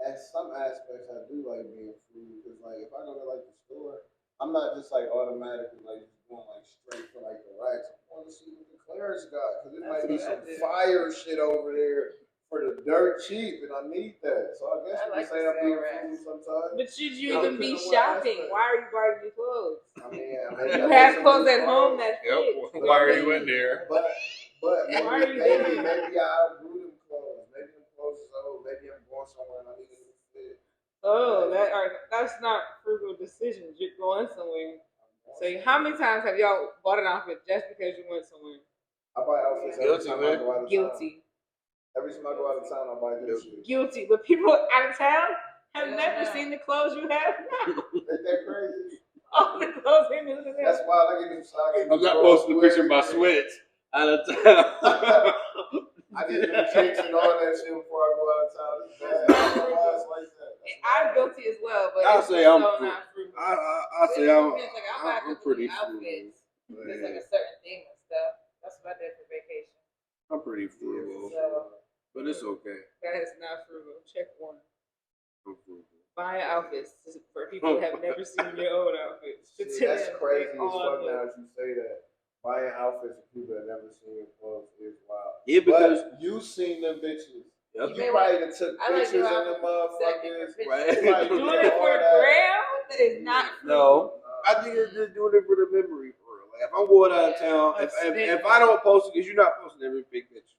at some aspects, I do like being free because, like, if I go to like the store, I'm not just like automatically like just going like straight for like the racks. I want to see what the clearance got because it might be some fire shit over there for the dirt cheap, and I need that. So I guess you can say I'm being free sometimes. But should you even be shopping? Why are you buying new clothes? I mean, You have clothes at home that fit. Why are you in there? But Why are you maybe there? maybe I outgrew them clothes. Maybe them clothes is old. Maybe I'm going somewhere and I need a new fit. Oh, that's not frugal decisions. You're going somewhere. So how many times have y'all bought an outfit just because you went somewhere? I buy outfits every time I go out of town. Guilty. Every time I go out of town, I buy new shit. Guilty. But people out of town have never seen the clothes you have now. Ain't that crazy? All the clothes they knew. That's wild. I get new socks. I'm not posting a picture of my sweats out of town. I get new chicks and all that shit before I go out of town. It's bad. I don't know why it's like that. I'm guilty as well, but I'll it's say so I'm not frugal. I say I'm pretty outfits. frugal. There's like a certain theme and stuff. That's what I did for vacation. I'm pretty frugal, So but it's okay. That is not frugal. Check one. I'm frugal. Buying outfits for people who have never seen your own outfits. Shit, that's crazy as fuck now as you say that. Buying outfits for people that never seen your clothes is wild. Yeah, because but you seen them bitches. Yep. You probably done took pictures of them motherfuckers. Right. Doing it for the gram is not No, I think it's just doing it for the memory. For real. Like if I'm going out of town, if I don't post it, because you're not posting every big picture.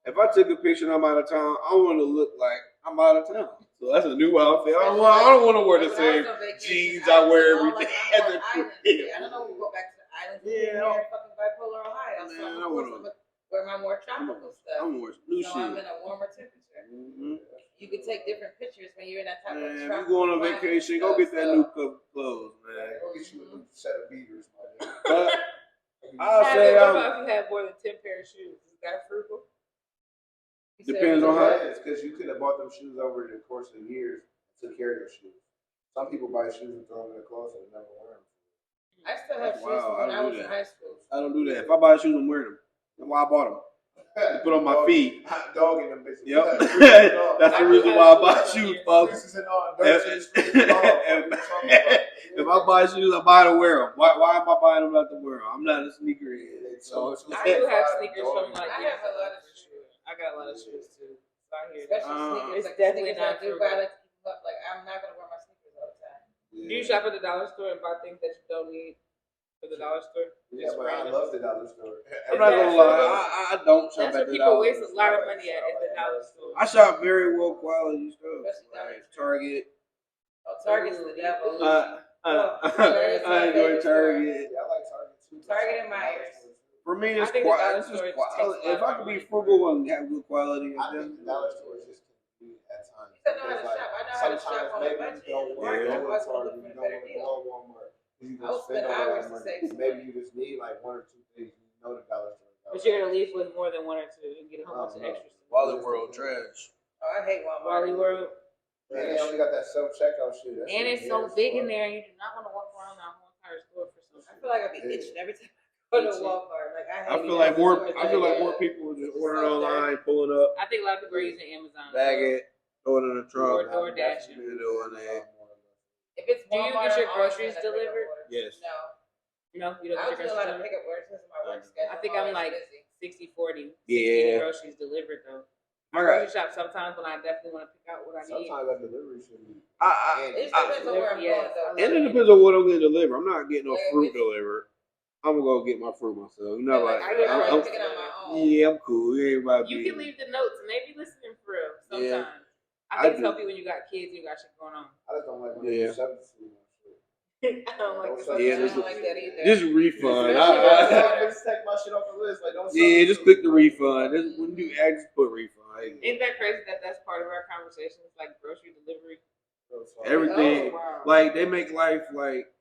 If I took a picture and I'm out of town, I want to look like I'm out of town. So that's a new outfit. I don't want to wear the same jeans I wear every day. I don't know. We go back to the islands. Yeah, fucking bipolar Ohio. So Man, of course I'm gonna wear my more tropical stuff. I'm wearing new so shit. I'm in a warmer temperature. Mm-hmm. You can take different pictures when you're in that type of Man, tropical if you going on climate vacation, and go get that new stuff. cup of clothes, man. Go get you a new set of beaters, my nigga. But I'll What say about if you have more than 10 pair of shoes? Is that frugal? Depends on how. Because you could have bought them shoes over the course of years and took care of their shoes. Some people buy shoes and throw them in the closet and never wear them. I still have shoes Wow, from when I I don't was do in that. high school. I don't do that. If I buy shoes, I'm wearing them. That's why I bought them. To put on my feet. Hot dog in them bitches. Yep. That's the reason why I buy shoes, folks. If I buy shoes, I buy to wear them. Why am I buying them not to wear them? I'm not a sneakerhead. So I do have sneakers from like I have a lot of shoes. I got a lot of shoes too. So I hear Especially that. sneakers. It's Like definitely sneakers not I do frugal. buy, like, keep them up. Like I'm not gonna wear my sneakers all the time. Do you shop at the dollar store and buy things that you don't need for the dollar store? Yeah, but I love the dollar store. I'm not gonna lie, I don't shop That's at where the people dollar waste a store. lot of money at the dollar store. I shop very well quality stuff. Like Target. Oh, Target's the devil. I enjoy Target. Yeah, I like Target too. Target and Myers. For me, it's I think the dollar just store just quality. takes a lot If I of could be money. frugal and have good quality, I think the dollar store is just convenient at times. You know how to shop. I know how to shop Sometimes on a maybe budget. you don't want to Yeah. go to Always Target, looking you for a don't better want to deal. go to Walmart. You I will just spend spend all hours that to money. save some Maybe money. you just need like one or two things. You know the dollar store. But you're gonna leave with more than one or two and get a whole bunch of extras. Wally World trash. Oh, I hate Walmart. Wally World. And they only got that self checkout shit. That And shit it's so weird as big fuck. in there, and you do not want to walk around that whole entire store for some I feel like I'd be itching every time I go to Walmart. Like I feel like more people are just ordering online, pulling up, I think a lot of people are using Amazon. bag it, throw it in the trunk. Or DoorDash. They're doing that. If it's Do you Walmart, get your I'm always groceries getting a pickup delivered? order. Yes. No. No, you don't I get your do a groceries lot of delivered. pickup orders since my work schedule. I think I'm always like busy. 60-40. 60 Yeah. groceries delivered though. I I grocery got. shop sometimes when I definitely want to pick out what I need. Sometimes that delivery should be. It just depends on where I'm going though. And it depends on what I'm getting delivered. I'm not getting no fruit delivered. I'm gonna go get my fruit myself. You know, like, I get I fruit like picking up my own. yeah, I'm cool. You ain't about You can leave the notes and they be listening for real Yeah. sometimes. I I think it's do. healthy when you got kids and you got shit going on. I just don't like when they Yeah. substitute and shit. I don't like the Yeah, I don't like that either. Just refund. Just take my shit off the list. Like, don't Yeah, just click the refund. When you ask, just put refund. Isn't that crazy that that's part of our conversation? It's like grocery delivery. Everything, Oh, wow. like they make life like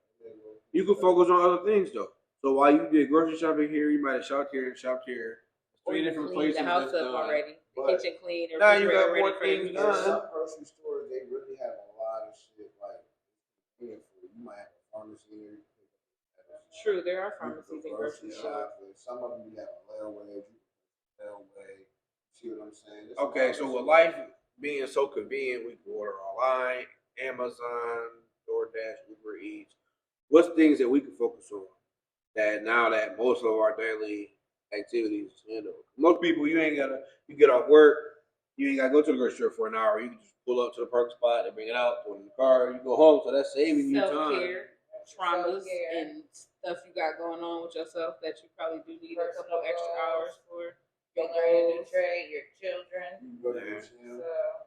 you can focus on other things though. So while you did grocery shopping here, you might have shopped here and shopped here. Or Three you different clean places. the house that's up done. already. The But kitchen clean. Or now you got ready more for the things meal. done. Some grocery stores, they really have a lot of shit. Like, you might have a pharmacy there. True, there are pharmacies and grocery shops. Some of them you have a layaway. See what I'm saying? Okay, so with life being so convenient, we can order online, Amazon, DoorDash, Uber Eats. What's things that we can focus on that now that most of our daily activities handle? Most people, you get off work, you ain't gotta go to the grocery store for an hour. You can just pull up to the parking spot and bring it out, put it in the car, you go home. So that's saving you time. Self-care, traumas, and stuff you got going on with yourself that you probably do need a couple extra hours for. Your goals, your children.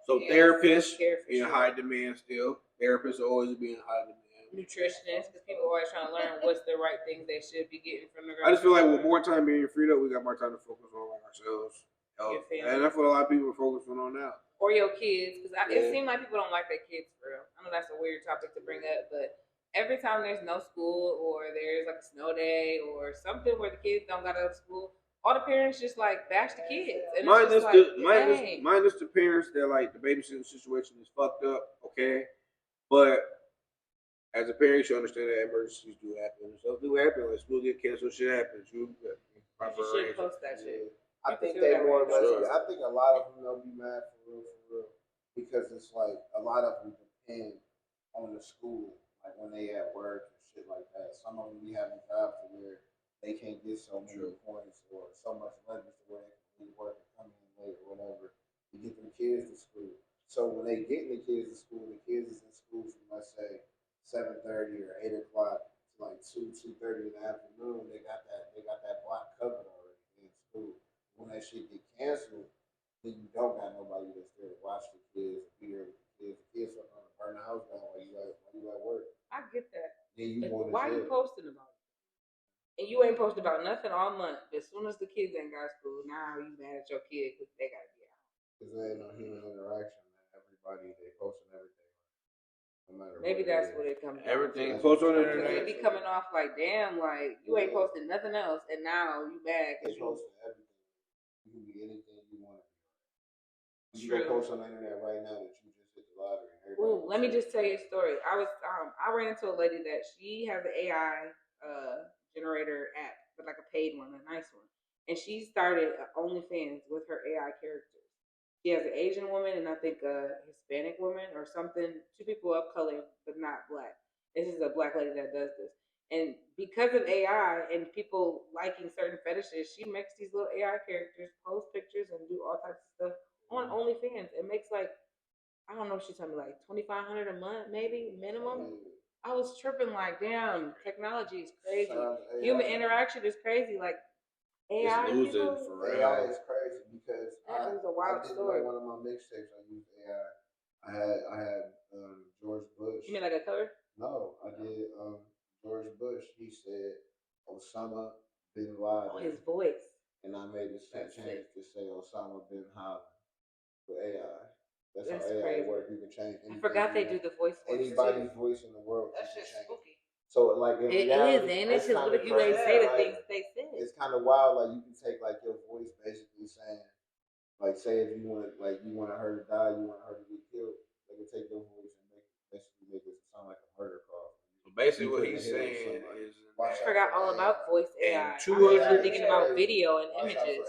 So therapists in high demand still. Therapists are always being high demand. Nutritionists, because people are always trying to learn what's the right things they should be getting from the grocery I just feel like with store. more time being freed up, we got more time to focus on ourselves. Your family. And that's what a lot of people are focusing on now. Or your kids, because it seems like people don't like their kids for real. I know that's a weird topic to bring up, but every time there's no school or there's like a snow day or something where the kids don't got to go to school, all the parents just like bash the kids. And minus the parents that like the babysitting situation is fucked up, okay? But as a parent, you should understand that emergencies do happen. Stuff do happen. Like school get canceled, shit happens. You should post that shit. I think they more or less. I think a lot of them they'll be mad for real, because it's like a lot of them depend on the school, like when they at work and shit like that. Some of them be having jobs to where they can't get so many points or so much leverage to where they can work and come in late or whatever to get their kids to school. So when they get the kids to school, the kids is in school from let's say 7:30 or 8 o'clock to like 2:30 in the afternoon. They got that block covered already in school. When that shit get canceled, then you don't got nobody that's there to watch the kids, be there with the kids. The kids are gonna burn the house down while you at work. I get that. Then you why are you posting about it? And you ain't posted about nothing all month. As soon as the kids ain't got school, now you mad at your kid because they gotta be out. Because there ain't no human interaction, man. Everybody they posting everything. No matter maybe that's what it comes. Everything post on the internet. They be coming off like, damn, like you ain't posting nothing else, and now you mad because you posting everything. You can be anything you want to be. You can post on the internet right now that you just hit the lottery. Ooh, let me just tell you a story. I ran into a lady that she has an AI generator app, but like a paid one, a nice one, and she started OnlyFans with her AI characters. She has an Asian woman and I think a Hispanic woman or something. Two people of color, but not black. This is a black lady that does this. And because of AI and people liking certain fetishes, she makes these little AI characters, post pictures, and do all types of stuff on OnlyFans. It makes like, I don't know, she told me like $2,500 a month, maybe minimum. I was tripping like, damn, technology is crazy. Human interaction is crazy. Like AI, it's losing for real. AI is crazy because that was a wild story. One of my mixtapes I used AI. I had George Bush. You mean like a cover? No, I did George Bush. He said Osama bin Laden. Oh, his voice. And I made this change to say Osama bin Laden with AI. That's how crazy. AI works. You can change anything. I forgot they do the voice. Anybody's voice in the world. That's just spooky. So like in reality, ain't it? Because what if you ain't say the things they said? It's kind of wild. Like you can take like your voice, basically saying, like say if you want her to die, you want her to get killed. They can take your voice and make it sound like a murder call. So basically, what he's saying is, I forgot all about voice AI. I'm thinking about video and images.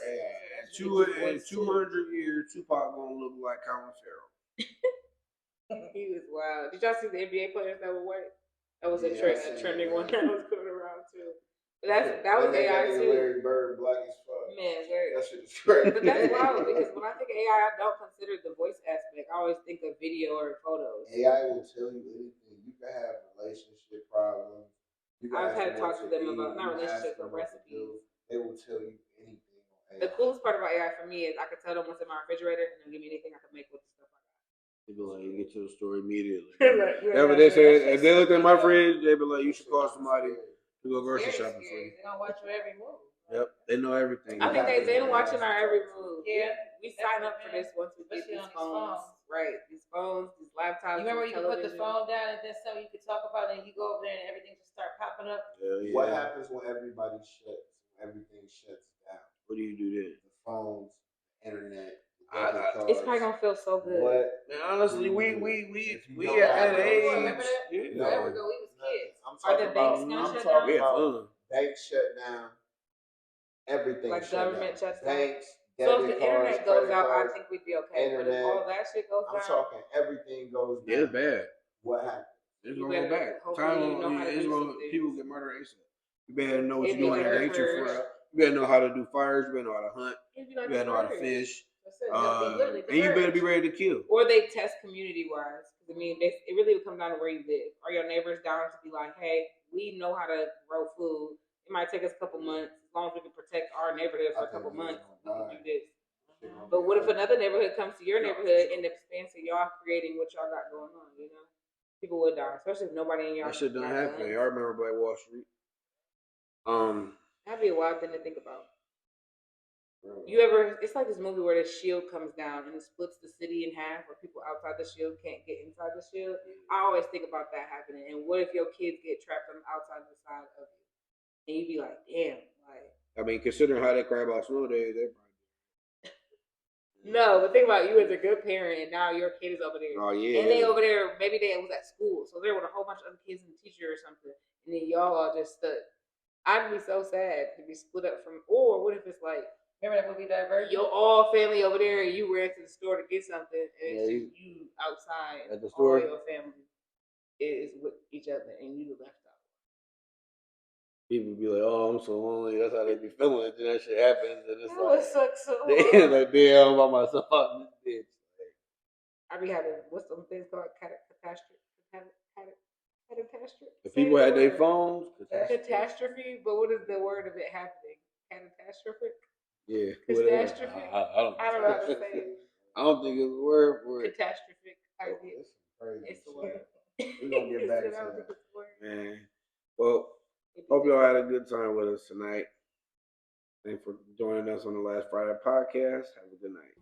In 200 years, Tupac gonna look like Colin Farrell. He was wild. Did y'all see the NBA players that were white? That was a trending one that was going around too. But that was AI too. Larry Bird, black as fuck. Man, that shit is crazy. but that's wild because when I think of AI, I don't consider the voice aspect. I always think of video or photos. AI will tell you anything. You can have relationship problems. I've had to talk to them about not relationships but recipes. They will tell you anything on AI. The coolest part about AI for me is I could tell them what's in my refrigerator and they'll give me anything I can make with the stuff I got. They be like, you get to the store immediately. Like, That's what they said. If they looked at my fridge, they be like, you should call somebody to go grocery shopping for you. They don't watch your every move. Yep, they know everything. I think they've been watching our every move. Yeah. We sign up for this once we get these phones. Right. These phones, these laptops. You remember you could put the phone down and then something you could talk about and you go over there and everything just start popping up? Yeah. What happens when everybody shuts? Everything shuts down. What do you do then? The phones, internet. It's probably gonna feel so good. Man, honestly, we at that age. Remember that? Yeah. Forever ago, we was kids. Are the banks gonna shut down? We had fun. Banks shut down. Everything like shut government down. shuts down. Banks. So if the internet goes out, I think we'd be okay. But if internet, all that shit goes down, I'm talking everything goes down. Yeah, it's bad. What happened? It's gonna go back. People get murdered ASAP. You better know what you're doing in nature for. You better know how to do fires. You better know how to hunt. You better know how to fish. And you better be ready to kill. Or they test community wise. I mean, it really would come down to where you live. Are your neighbors down to be like, hey, we know how to grow food. It might take us a couple months. As long as we can protect our neighborhood for a couple months, we can do this. But what if another neighborhood comes to your neighborhood and the expense of y'all creating what y'all got going on, you know? People would die, especially if nobody in y'all. That shit done happen. I remember Black Wall Street. That'd be a wild thing to think about. It's like this movie where the shield comes down and it splits the city in half, where people outside the shield can't get inside the shield. I always think about that happening. And what if your kids get trapped on the outside of the side of you? And you be like, damn, like. I mean, considering how they cry about snow days, they probably. No, but think about you as a good parent, and now your kid is over there. Oh yeah. And they over there, maybe they was at school, so they're with a whole bunch of other kids and the teacher or something, and then y'all all just stood. I'd be so sad to be split up from. Or what if it's like, remember that movie Divergent? Your all family over there, and you ran to the store to get something, and you outside at the store. All your family is with each other, and you left out. People be like, "Oh, I'm so lonely." That's how they be feeling. Then that shit happens, and it's like, sucks so they like, "Damn, I'm by myself out this bitch." I be having what's some things called catastrophe. If people had their phones, catastrophe. But what is the word of it happening? Catastrophic. Yeah. Catastrophe. I don't know how to say it. I don't think it's a word for it. Catastrophic idea. It's the word. We're gonna get back to that. Man. Well, hope y'all had a good time with us tonight. Thanks for joining us on the Last Friday podcast. Have a good night.